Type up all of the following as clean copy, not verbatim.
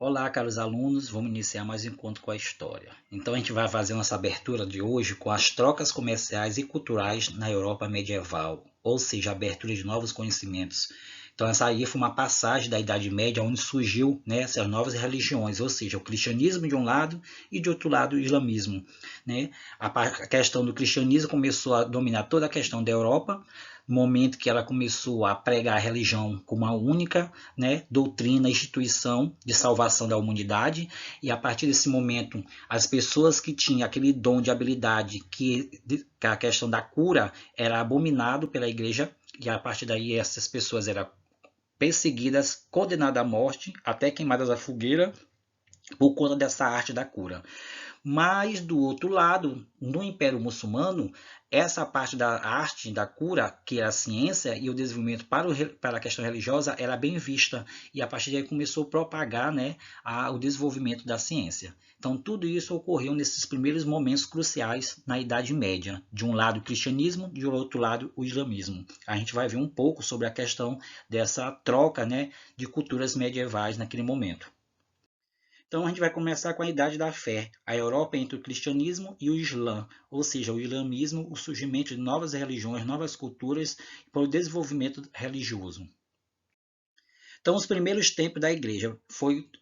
Olá, caros alunos, vamos iniciar mais um encontro com a história. Então, a gente vai fazer nossa abertura de hoje com as trocas comerciais e culturais na Europa medieval, ou seja, a abertura de novos conhecimentos. Então, essa aí foi uma passagem da Idade Média, onde surgiu, né, essas novas religiões, ou seja, o cristianismo de um lado e de outro lado o islamismo. Né? A questão do cristianismo começou a dominar toda a questão da Europa, no momento que ela começou a pregar a religião como a única, né, doutrina, instituição de salvação da humanidade, e a partir desse momento as pessoas que tinham aquele dom de habilidade que a questão da cura era abominado pela igreja, e a partir daí essas pessoas eram perseguidas, condenadas à morte, até queimadas à fogueira por conta dessa arte da cura. Mas, do outro lado, no Império Muçulmano, essa parte da arte, da cura, que é a ciência e o desenvolvimento para a questão religiosa, era bem vista. E a partir daí começou a propagar, né, o desenvolvimento da ciência. Então, tudo isso ocorreu nesses primeiros momentos cruciais na Idade Média. De um lado o cristianismo, de outro lado o islamismo. A gente vai ver um pouco sobre a questão dessa troca, né, de culturas medievais naquele momento. Então a gente vai começar com a Idade da Fé, a Europa entre o cristianismo e o Islã, ou seja, o islamismo, o surgimento de novas religiões, novas culturas para o desenvolvimento religioso. Então, os primeiros tempos da igreja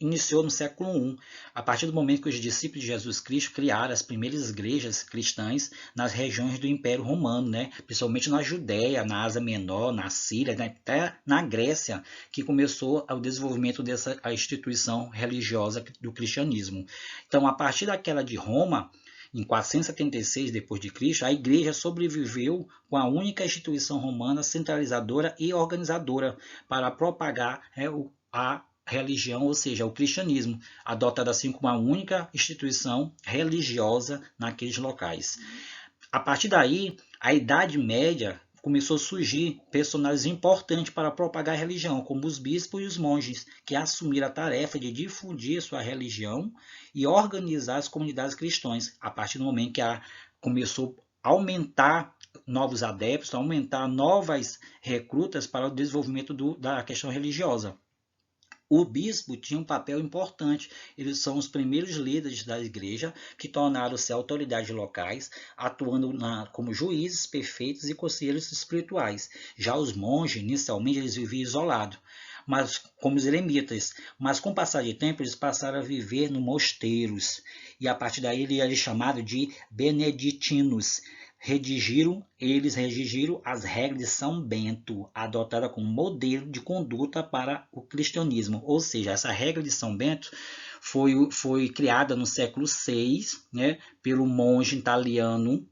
iniciou no século I, a partir do momento que os discípulos de Jesus Cristo criaram as primeiras igrejas cristãs nas regiões do Império Romano, né? Principalmente na Judéia, na Ásia Menor, na Síria, né? Até na Grécia, que começou o desenvolvimento dessa a instituição religiosa do cristianismo. Então, a partir daquela de Roma, em 476 d.C., a igreja sobreviveu com a única instituição romana centralizadora e organizadora para propagar a religião, ou seja, o cristianismo, adotada assim como a única instituição religiosa naqueles locais. A partir daí, a Idade Média começou a surgir personagens importantes para propagar a religião, como os bispos e os monges, que assumiram a tarefa de difundir sua religião e organizar as comunidades cristãs, a partir do momento que começou a aumentar novos adeptos, a aumentar novas recrutas para o desenvolvimento da questão religiosa. O bispo tinha um papel importante. Eles são os primeiros líderes da igreja que tornaram-se autoridades locais, atuando como juízes perfeitos e conselheiros espirituais. Já os monges, inicialmente, eles viviam isolados, mas como os eremitas. Mas com o passar de tempo, eles passaram a viver no mosteiros. E a partir daí, ele era chamado de beneditinos. Eles redigiram as regras de São Bento, adotada como modelo de conduta para o cristianismo. Ou seja, essa regra de São Bento foi criada no século VI, né, pelo monge italiano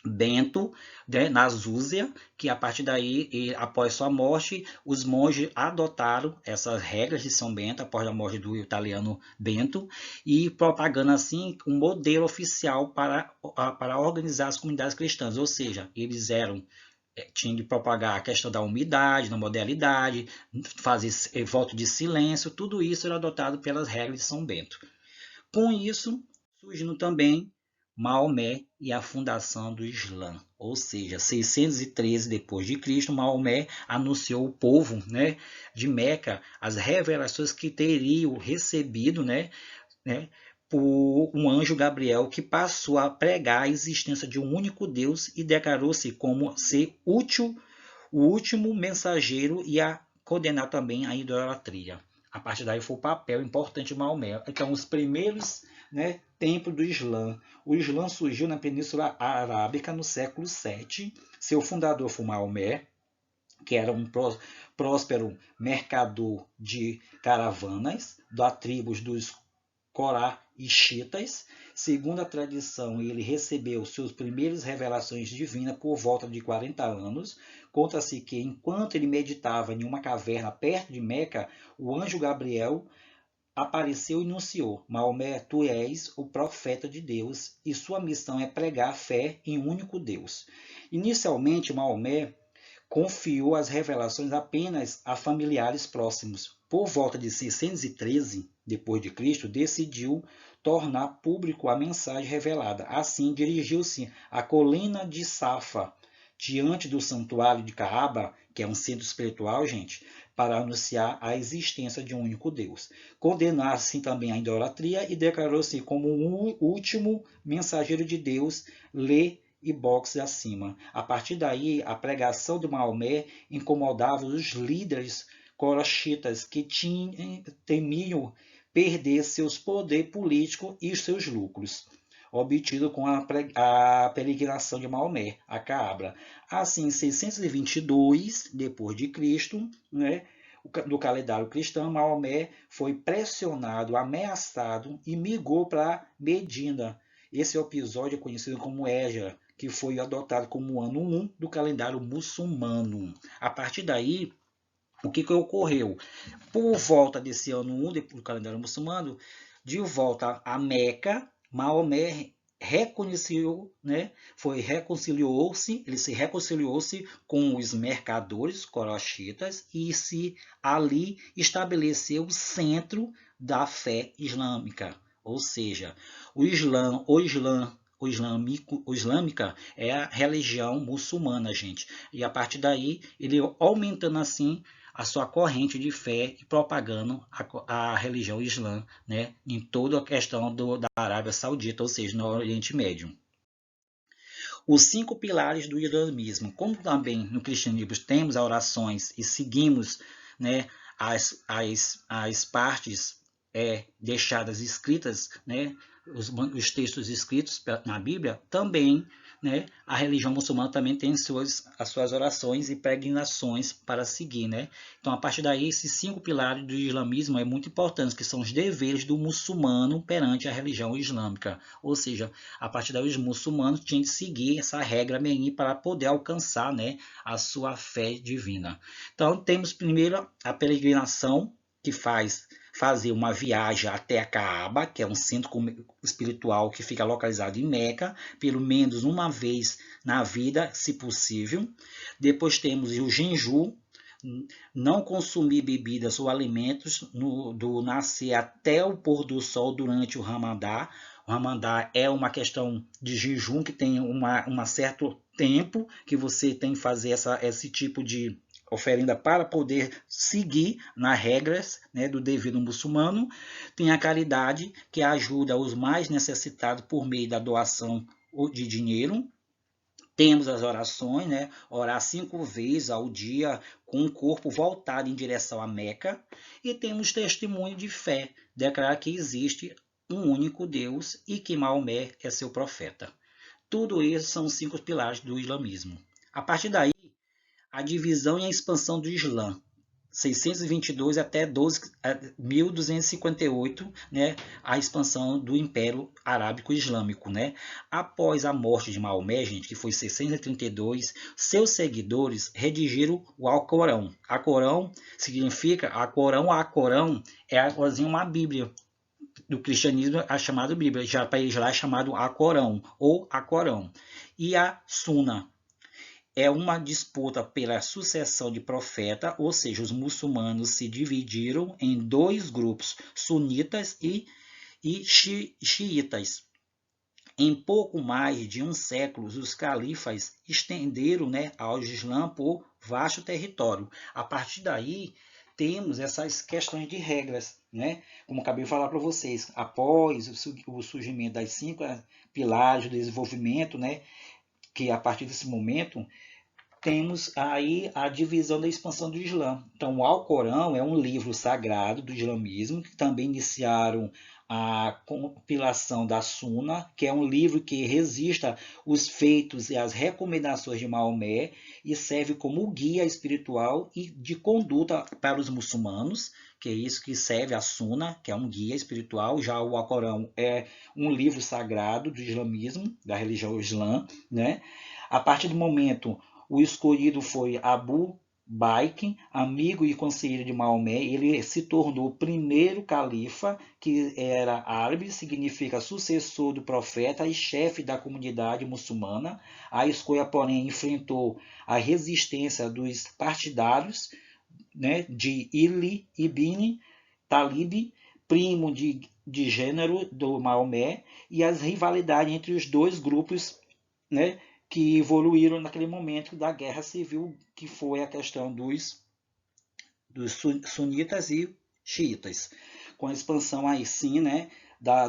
Bento, né, na Zúzia, que a partir daí, após sua morte, os monges adotaram essas regras de São Bento, após a morte do italiano Bento, e propagando assim um modelo oficial para organizar as comunidades cristãs, ou seja, eles tinham de propagar a questão da umidade, da modalidade, fazer voto de silêncio, tudo isso era adotado pelas regras de São Bento. Com isso, surgindo também Maomé e a fundação do Islã, ou seja, 613 depois de Cristo, Maomé anunciou ao povo, né, de Meca as revelações que teriam recebido, né, por um anjo Gabriel que passou a pregar a existência de um único Deus e declarou-se como ser útil, o último mensageiro e a condenar também a idolatria. A partir daí foi o papel importante de Maomé. Então, os primeiros, né, templos do Islã. O Islã surgiu na Península Arábica no século VII. Seu fundador foi Maomé, que era um próspero mercador de caravanas da tribo dos Coraixitas. Segundo a tradição, ele recebeu suas primeiras revelações divinas por volta de 40 anos. Conta-se que, enquanto ele meditava em uma caverna perto de Meca, o anjo Gabriel apareceu e anunciou: Maomé, tu és o profeta de Deus e sua missão é pregar a fé em um único Deus. Inicialmente, Maomé confiou as revelações apenas a familiares próximos. Por volta de 613 depois de Cristo, decidiu tornar público a mensagem revelada. Assim, dirigiu-se à colina de Safa, diante do santuário de Kaaba, que é um centro espiritual, gente, para anunciar a existência de um único Deus. Condenar assim também a idolatria e declarou-se como um último mensageiro de Deus, lê e boxe acima. A partir daí, a pregação de Maomé incomodava os líderes corochitas que temiam perder seus poder político e seus lucros, obtido com a peregrinação de Maomé, a Kaaba. Assim, em 622 depois de Cristo, né, do calendário cristão, Maomé foi pressionado, ameaçado e migrou para Medina. Esse episódio é conhecido como Égira, que foi adotado como o ano 1 do calendário muçulmano. A partir daí, o que ocorreu? Por volta desse ano 1 do calendário muçulmano, de volta a Meca, Maomé reconheceu, né, ele se reconciliou-se com os mercadores corochitas e se ali estabeleceu o centro da fé islâmica. Ou seja, o islâmica é a religião muçulmana, gente. E a partir daí, ele aumentando assim a sua corrente de fé e propagando a religião islã, né, em toda a questão da Arábia Saudita, ou seja, no Oriente Médio. Os 5 pilares do islamismo, como também no cristianismo temos as orações e seguimos, né, as partes deixadas escritas, né, os textos escritos na Bíblia, também, né, a religião muçulmana também tem as suas orações e peregrinações para seguir, né? Então, a partir daí, esses 5 pilares do islamismo é muito importante, que são os deveres do muçulmano perante a religião islâmica. Ou seja, a partir daí, os muçulmanos tinham de seguir essa regra meni para poder alcançar, né, a sua fé divina. Então, temos primeiro a peregrinação, que fazer uma viagem até a Kaaba, que é um centro espiritual que fica localizado em Meca, pelo menos uma vez na vida, se possível. Depois temos o jejum, não consumir bebidas ou alimentos do nascer até o pôr do sol durante o Ramadá. O Ramadá é uma questão de jejum que tem um certo tempo que você tem que fazer esse tipo de oferenda para poder seguir nas regras, né, do devido muçulmano. Tem a caridade, que ajuda os mais necessitados por meio da doação de dinheiro. Temos as orações, né, orar 5 vezes ao dia com o corpo voltado em direção à Meca. E temos testemunho de fé, declarar que existe um único Deus e que Maomé é seu profeta. Tudo isso são os 5 pilares do islamismo. A partir daí, a divisão e a expansão do Islã, 622 até 1258, né, a expansão do Império Arábico Islâmico, né? Após a morte de Maomé, gente, que foi em 632, seus seguidores redigiram o Alcorão. Alcorão significa, Alcorão é uma Bíblia. Do cristianismo é chamado Bíblia, já para eles lá é chamado Alcorão ou Alcorão. E a Suna é uma disputa pela sucessão de profeta, ou seja, os muçulmanos se dividiram em 2 grupos, sunitas e xiitas. Em pouco mais de um século, os califas estenderam, né, ao Islã por vasto território. A partir daí, temos essas questões de regras, né? Como acabei de falar para vocês, após o surgimento das 5 pilares do desenvolvimento, né, que a partir desse momento temos aí a divisão da expansão do Islã. Então, o Alcorão é um livro sagrado do islamismo, que também iniciaram a compilação da Suna, que é um livro que registra os feitos e as recomendações de Maomé e serve como guia espiritual e de conduta para os muçulmanos, que é isso que serve a Suna, que é um guia espiritual. Já o Alcorão é um livro sagrado do islamismo, da religião islã, né? A partir do momento o escolhido foi Abu Bakr, amigo e conselheiro de Maomé. Ele se tornou o primeiro califa, que era árabe, significa sucessor do profeta e chefe da comunidade muçulmana. A escolha, porém, enfrentou a resistência dos partidários, né, de Ili ibn Talib, primo de gênero do Maomé, e as rivalidades entre os 2 grupos, né, que evoluíram naquele momento da guerra civil, que foi a questão dos sunitas e xiitas, com a expansão aí sim, né,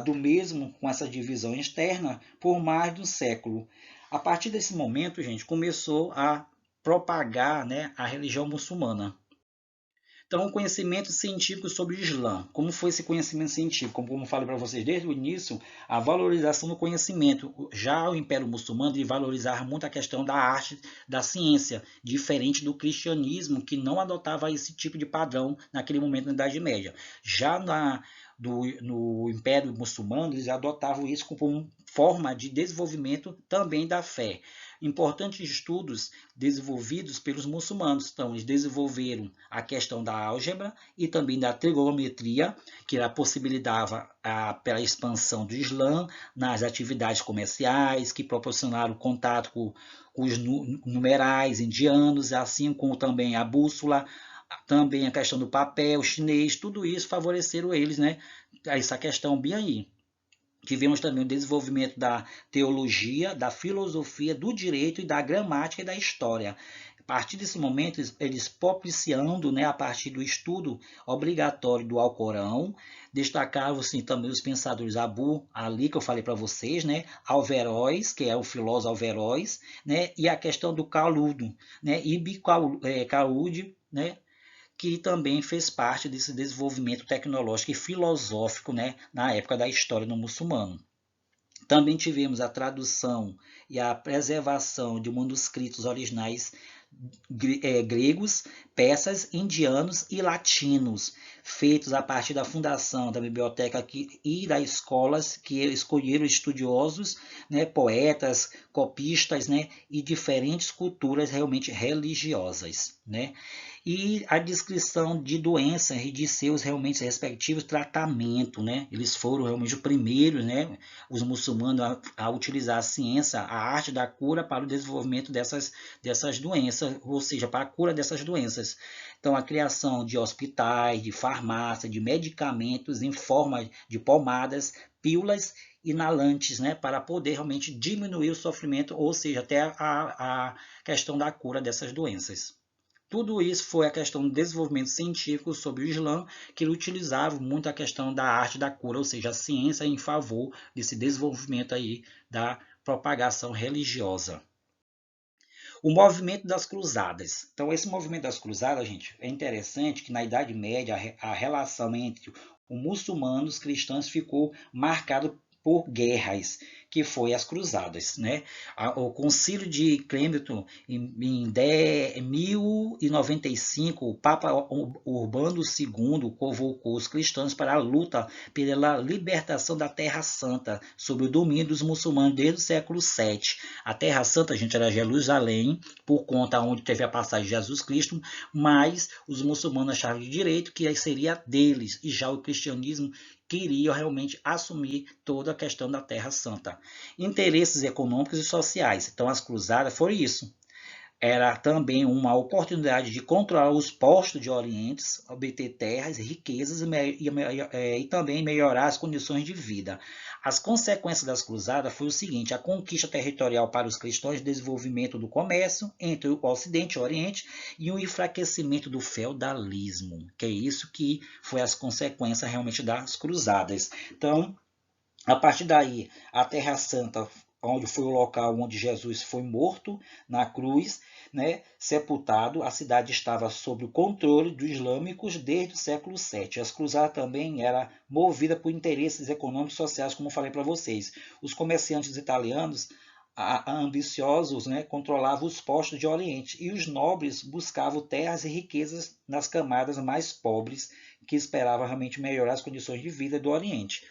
do mesmo, com essa divisão externa, por mais de um século. A partir desse momento, gente, começou a propagar, né, a religião muçulmana. Então, o conhecimento científico sobre o Islã. Como foi esse conhecimento científico? Como falei para vocês desde o início, a valorização do conhecimento. Já o Império Muçulmano ele valorizava muito a questão da arte, da ciência, diferente do cristianismo, que não adotava esse tipo de padrão naquele momento na Idade Média. Já no Império Muçulmano, eles adotavam isso como forma de desenvolvimento também da fé. Importantes estudos desenvolvidos pelos muçulmanos. Então, eles desenvolveram a questão da álgebra e também da trigonometria, que possibilitava pela expansão do Islã nas atividades comerciais, que proporcionaram contato com os numerais indianos, assim como também a bússola, também a questão do papel chinês, tudo isso favoreceram eles, né? Essa questão bem aí. Tivemos também o desenvolvimento da teologia, da filosofia, do direito e da gramática e da história. A partir desse momento, eles propiciando, né, a partir do estudo obrigatório do Alcorão, destacavam-se também os pensadores Abu Ali, que eu falei para vocês, né, Averroes, que é o filósofo Averroes, né, e a questão do Caludo, né, Ibn Khaldun, né, que também fez parte desse desenvolvimento tecnológico e filosófico, né, na época da história do muçulmano. Também tivemos a tradução e a preservação de manuscritos originais gregos, persas, indianos e latinos, feitos a partir da fundação da biblioteca e das escolas que escolheram estudiosos, né, poetas, copistas, né, e diferentes culturas realmente religiosas, né? E a descrição de doenças e de seus realmente respectivos tratamentos, né? Eles foram realmente os primeiros, né, os muçulmanos a utilizar a ciência, a arte da cura para o desenvolvimento dessas doenças, ou seja, para a cura dessas doenças. Então, a criação de hospitais, de farmácia, de medicamentos em forma de pomadas, pílulas inalantes, né, para poder realmente diminuir o sofrimento, ou seja, até a questão da cura dessas doenças. Tudo isso foi a questão do desenvolvimento científico sobre o Islã, que ele utilizava muito a questão da arte da cura, ou seja, a ciência em favor desse desenvolvimento aí da propagação religiosa. O movimento das cruzadas. Então, esse movimento das cruzadas, gente, é interessante que na Idade Média a relação entre os muçulmanos e os cristãos ficou marcada por guerras, que foi as cruzadas, né? O Concílio de Clementon, em 1095, o Papa Urbano II convocou os cristãos para a luta pela libertação da Terra Santa, sob o domínio dos muçulmanos desde o século VII. A Terra Santa, gente, era Jerusalém, por conta onde teve a passagem de Jesus Cristo, mas os muçulmanos achavam de direito que seria deles, e já o cristianismo queria realmente assumir toda a questão da Terra Santa. Interesses econômicos e sociais. Então, as cruzadas foram isso. Era também uma oportunidade de controlar os postos de Orientes, obter terras, riquezas e também melhorar as condições de vida. As consequências das cruzadas foi o seguinte: a conquista territorial para os cristãos, o desenvolvimento do comércio entre o Ocidente e o Oriente e o enfraquecimento do feudalismo, que é isso que foi as consequências realmente das cruzadas. Então, a partir daí, a Terra Santa, onde foi o local onde Jesus foi morto na cruz, né, sepultado, a cidade estava sob o controle dos islâmicos desde o século VII. As cruzadas também eram movidas por interesses econômicos e sociais, como eu falei para vocês. Os comerciantes italianos, ambiciosos, né, controlavam os postos de Oriente, e os nobres buscavam terras e riquezas nas camadas mais pobres, que esperavam realmente melhorar as condições de vida do Oriente.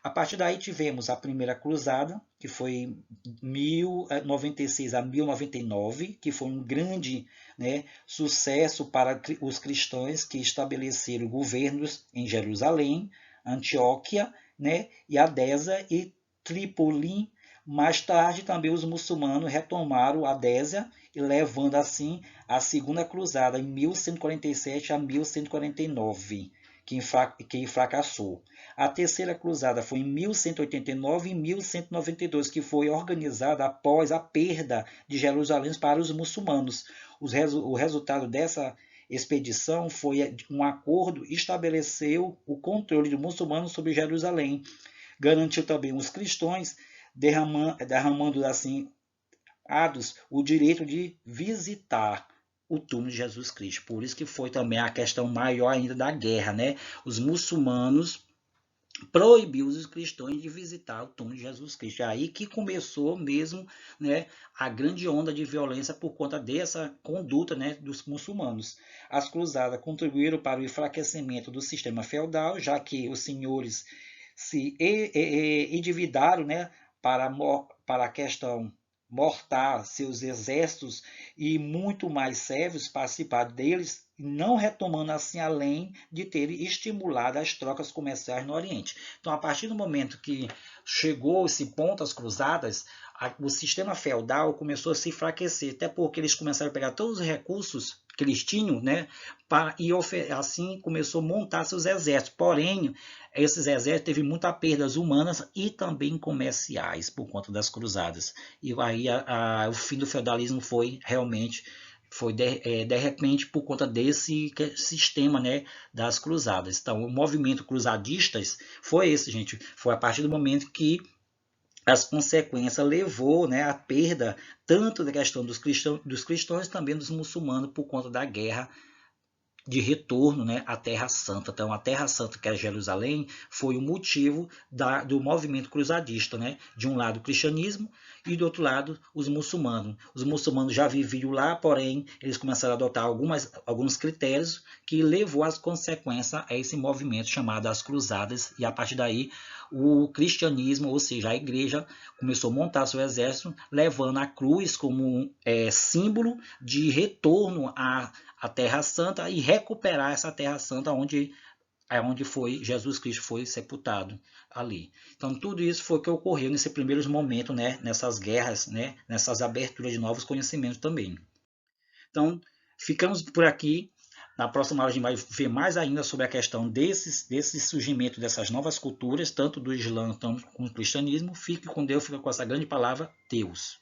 A partir daí tivemos a primeira cruzada, que foi 1096 a 1099, que foi um grande, né, sucesso para os cristãos que estabeleceram governos em Jerusalém, Antioquia, né, e Adésia e Trípoli. Mais tarde também os muçulmanos retomaram Adésia, levando assim a segunda cruzada em 1147 a 1149. que fracassou. A terceira cruzada foi em 1189 e 1192, que foi organizada após a perda de Jerusalém para os muçulmanos. O resultado dessa expedição foi um acordo que estabeleceu o controle dos muçulmanos sobre Jerusalém, garantiu também os cristãos, derramando assim o direito de visitar o túmulo de Jesus Cristo. Por isso que foi também a questão maior ainda da guerra, né? Os muçulmanos proibiu os cristãos de visitar o túmulo de Jesus Cristo. É aí que começou mesmo, né, a grande onda de violência por conta dessa conduta, né, dos muçulmanos. As cruzadas contribuíram para o enfraquecimento do sistema feudal, já que os senhores se endividaram, né, para a questão mortar seus exércitos e muito mais servos participaram deles, não retomando assim além de terem estimulado as trocas comerciais no Oriente. Então, a partir do momento que chegou esse ponto, as cruzadas, o sistema feudal começou a se enfraquecer, até porque eles começaram a pegar todos os recursos que eles tinham, né, e assim começou a montar seus exércitos. Porém, esses exércitos teve muitas perdas humanas e também comerciais por conta das cruzadas. E aí o fim do feudalismo foi realmente de repente por conta desse sistema, né, das cruzadas. Então, o movimento cruzadistas foi esse, gente. Foi a partir do momento que as consequências levou, né, à perda tanto da questão dos cristãos também dos muçulmanos por conta da guerra de retorno, né, à Terra Santa. Então, a Terra Santa, que é Jerusalém, foi o motivo do movimento cruzadista, né? De um lado o cristianismo e do outro lado os muçulmanos. Os muçulmanos já viviam lá, porém eles começaram a adotar alguns critérios que levou às consequências a esse movimento chamado as cruzadas, e a partir daí o cristianismo, ou seja, a igreja, começou a montar seu exército, levando a cruz como símbolo de retorno à Terra Santa e recuperar essa Terra Santa onde foi Jesus Cristo foi sepultado ali. Então tudo isso foi o que ocorreu nesse primeiros momentos, né, nessas guerras, né, nessas aberturas de novos conhecimentos também. Então ficamos por aqui. Na próxima aula a gente vai ver mais ainda sobre a questão desse surgimento dessas novas culturas, tanto do Islã quanto do cristianismo. Fique com Deus, fica com essa grande palavra, Deus.